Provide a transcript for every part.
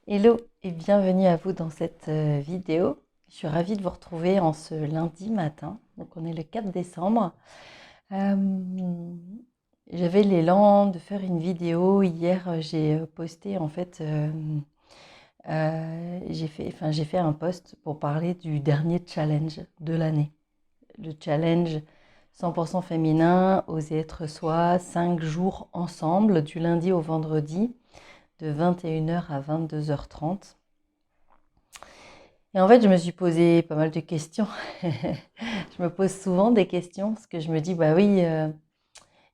Hello et bienvenue à vous dans cette vidéo. Je suis ravie de vous retrouver en ce lundi matin. Donc on est le 4 décembre. Euh, J'avais l'élan de faire une vidéo. Hier, j'ai posté en fait, j'ai fait un post pour parler du dernier challenge de l'année. Le challenge 100% féminin, oser être soi, 5 jours ensemble, du lundi au vendredi, de 21h à 22h30. Et en fait, je me suis posé pas mal de questions. Je me pose souvent des questions parce que je me dis, bah oui,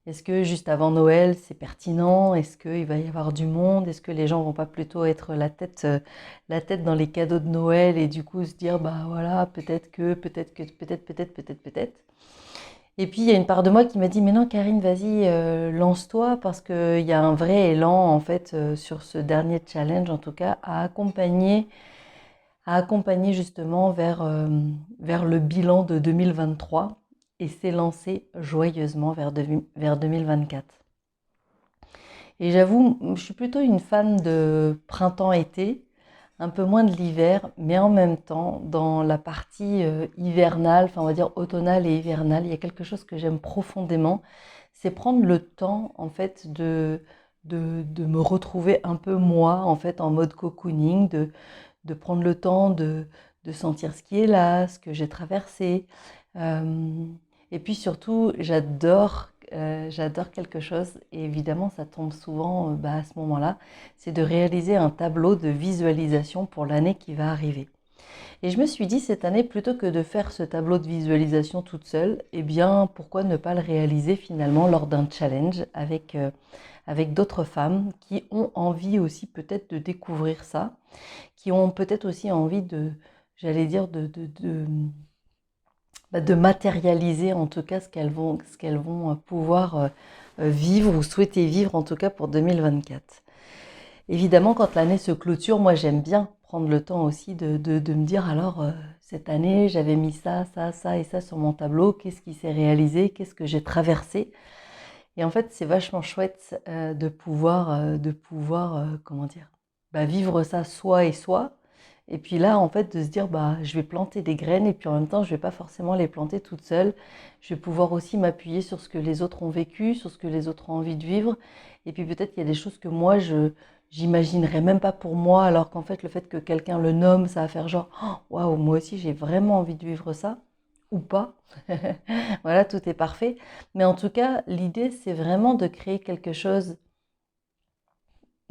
est-ce que juste avant Noël, c'est pertinent? Est-ce qu'il va y avoir du monde? Est-ce que les gens vont pas plutôt être la tête dans les cadeaux de Noël et du coup se dire, bah voilà, peut-être. Et puis, il y a une part de moi qui m'a dit, mais non, Karine, vas-y, lance-toi parce qu'il y a un vrai élan, en fait, sur ce dernier challenge, en tout cas, à accompagner justement vers le bilan de 2023 et s'élancer joyeusement vers 2024. Et j'avoue, je suis plutôt une fan de printemps-été, un peu moins de l'hiver, mais en même temps, dans la partie hivernale, enfin on va dire automnale et hivernale, il y a quelque chose que j'aime profondément, c'est prendre le temps en fait de me retrouver un peu moi, en fait en mode cocooning, de prendre le temps de sentir ce qui est là, ce que j'ai traversé. Euh, et puis surtout, j'adore quelque chose, et évidemment ça tombe souvent à ce moment-là, c'est de réaliser un tableau de visualisation pour l'année qui va arriver. Et je me suis dit cette année, plutôt que de faire ce tableau de visualisation toute seule, eh bien pourquoi ne pas le réaliser finalement lors d'un challenge avec d'autres femmes qui ont envie aussi peut-être de découvrir ça, qui ont peut-être aussi envie j'allais dire, de matérialiser en tout cas ce qu'elles vont pouvoir vivre ou souhaiter vivre en tout cas pour 2024. Évidemment, quand l'année se clôture, moi j'aime bien prendre le temps aussi de me dire alors cette année j'avais mis ça et ça sur mon tableau, qu'est-ce qui s'est réalisé, qu'est-ce que j'ai traversé. Et en fait c'est vachement chouette comment dire, vivre ça soi et soi. Et puis là, en fait, de se dire, bah, je vais planter des graines et puis en même temps, je vais pas forcément les planter toute seule. Je vais pouvoir aussi m'appuyer sur ce que les autres ont vécu, sur ce que les autres ont envie de vivre. Et puis peut-être qu'il y a des choses que moi, j'imaginerais même pas pour moi, alors qu'en fait, le fait que quelqu'un le nomme, ça va faire genre, oh, waouh, moi aussi, j'ai vraiment envie de vivre ça, ou pas. Voilà, tout est parfait. Mais en tout cas, l'idée, c'est vraiment de créer quelque chose.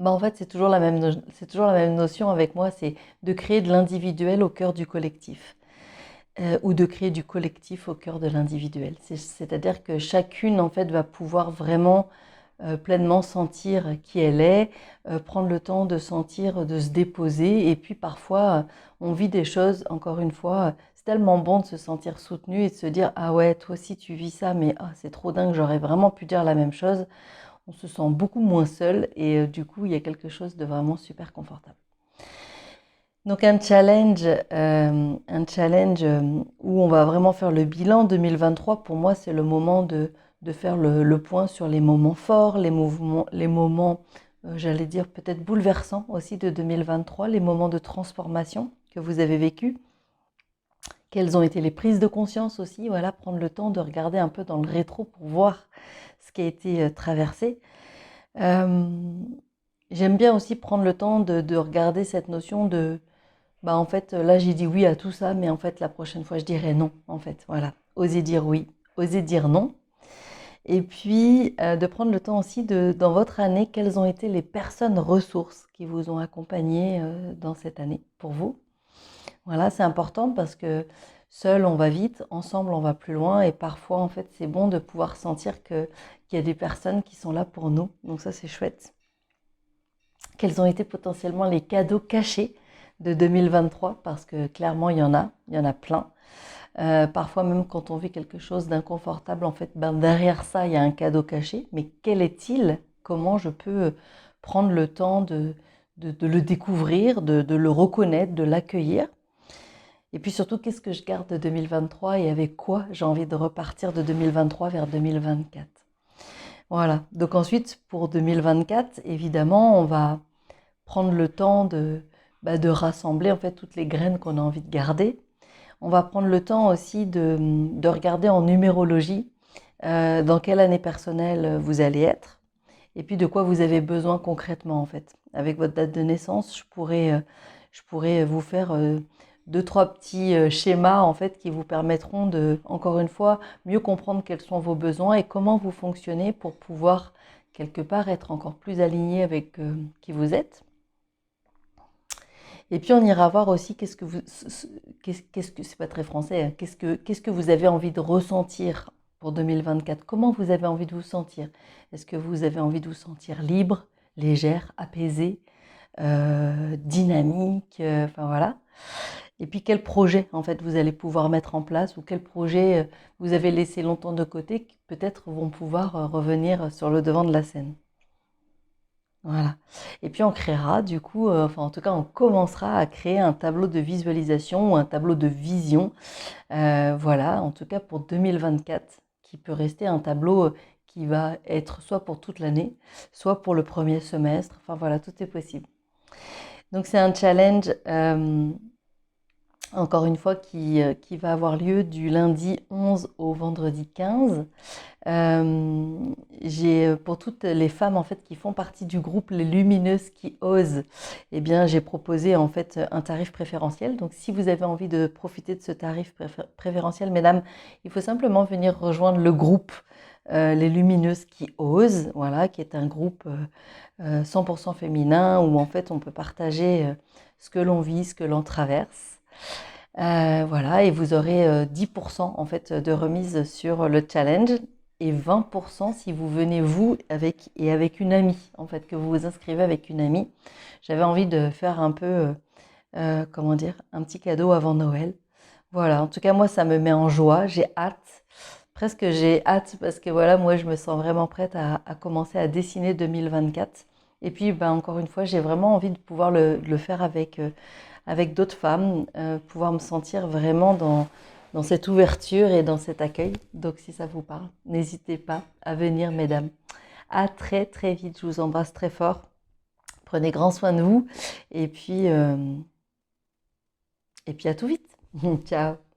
En fait, c'est toujours la même notion avec moi, c'est de créer de l'individuel au cœur du collectif, ou de créer du collectif au cœur de l'individuel. C'est-à-dire que chacune, en fait, va pouvoir vraiment pleinement sentir qui elle est, prendre le temps de sentir, de se déposer. Et puis parfois, on vit des choses, encore une fois, c'est tellement bon de se sentir soutenu et de se dire, ah ouais, toi aussi tu vis ça, mais c'est trop dingue, j'aurais vraiment pu dire la même chose. On se sent beaucoup moins seul et du coup, il y a quelque chose de vraiment super confortable. Donc un challenge où on va vraiment faire le bilan 2023, pour moi, c'est le moment de faire le point sur les moments forts, les moments, j'allais dire peut-être bouleversants aussi de 2023, les moments de transformation que vous avez vécus. Quelles ont été les prises de conscience aussi, voilà, prendre le temps de regarder un peu dans le rétro pour voir ce qui a été traversé. Euh, J'aime bien aussi prendre le temps de regarder cette notion en fait, là j'ai dit oui à tout ça, mais en fait la prochaine fois je dirai non, en fait, voilà. Oser dire oui, oser dire non. Et puis de prendre le temps aussi dans votre année, quelles ont été les personnes ressources qui vous ont accompagné dans cette année pour vous. Voilà, c'est important parce que seul on va vite, ensemble on va plus loin et parfois en fait c'est bon de pouvoir sentir qu'il y a des personnes qui sont là pour nous. Donc ça c'est chouette. Quels ont été potentiellement les cadeaux cachés de 2023 parce que clairement il y en a plein. Parfois même quand on vit quelque chose d'inconfortable, en fait, derrière ça il y a un cadeau caché. Mais quel est-il? Comment je peux prendre le temps de le découvrir, de le reconnaître, de l'accueillir? Et puis surtout, qu'est-ce que je garde de 2023 et avec quoi j'ai envie de repartir de 2023 vers 2024? Voilà. Donc ensuite, pour 2024, évidemment, on va prendre le temps de rassembler en fait toutes les graines qu'on a envie de garder. On va prendre le temps aussi de regarder en numérologie dans quelle année personnelle vous allez être et puis de quoi vous avez besoin concrètement en fait. Avec votre date de naissance, je pourrais vous faire deux, trois petits schémas en fait qui vous permettront de, encore une fois, mieux comprendre quels sont vos besoins et comment vous fonctionnez pour pouvoir quelque part être encore plus aligné avec qui vous êtes. Et puis on ira voir aussi qu'est-ce que, c'est pas très français, hein, qu'est-ce que vous avez envie de ressentir pour 2024? Comment vous avez envie de vous sentir? Est-ce que vous avez envie de vous sentir libre, légère, apaisée, dynamique, enfin voilà. Et puis quel projet en fait vous allez pouvoir mettre en place ou quel projet vous avez laissé longtemps de côté qui peut-être vont pouvoir revenir sur le devant de la scène. Voilà. Et puis on créera du coup, enfin en tout cas on commencera à créer un tableau de visualisation ou un tableau de vision, voilà, en tout cas pour 2024, qui peut rester un tableau qui va être soit pour toute l'année, soit pour le premier semestre, enfin voilà, tout est possible. Donc c'est un challenge encore une fois, qui va avoir lieu du lundi 11 au vendredi 15. Pour toutes les femmes en fait qui font partie du groupe Les Lumineuses qui osent, eh bien j'ai proposé en fait un tarif préférentiel. Donc si vous avez envie de profiter de ce tarif préférentiel, mesdames, il faut simplement venir rejoindre le groupe Les Lumineuses qui osent, voilà, qui est un groupe 100% féminin où en fait on peut partager ce que l'on vit, ce que l'on traverse. Voilà, et vous aurez 10% en fait de remise sur le challenge et 20% si vous venez vous avec une amie, en fait, que vous vous inscrivez avec une amie. J'avais envie de faire un peu, comment dire, un petit cadeau avant Noël. Voilà, en tout cas, moi, ça me met en joie, j'ai hâte. Presque j'ai hâte parce que voilà, moi, je me sens vraiment prête à commencer à dessiner 2024. Et puis, ben, encore une fois, j'ai vraiment envie de pouvoir le faire avec d'autres femmes, pouvoir me sentir vraiment dans cette ouverture et dans cet accueil. Donc si ça vous parle, n'hésitez pas à venir, mesdames. À très très vite, je vous embrasse très fort. Prenez grand soin de vous et puis à tout vite. Ciao.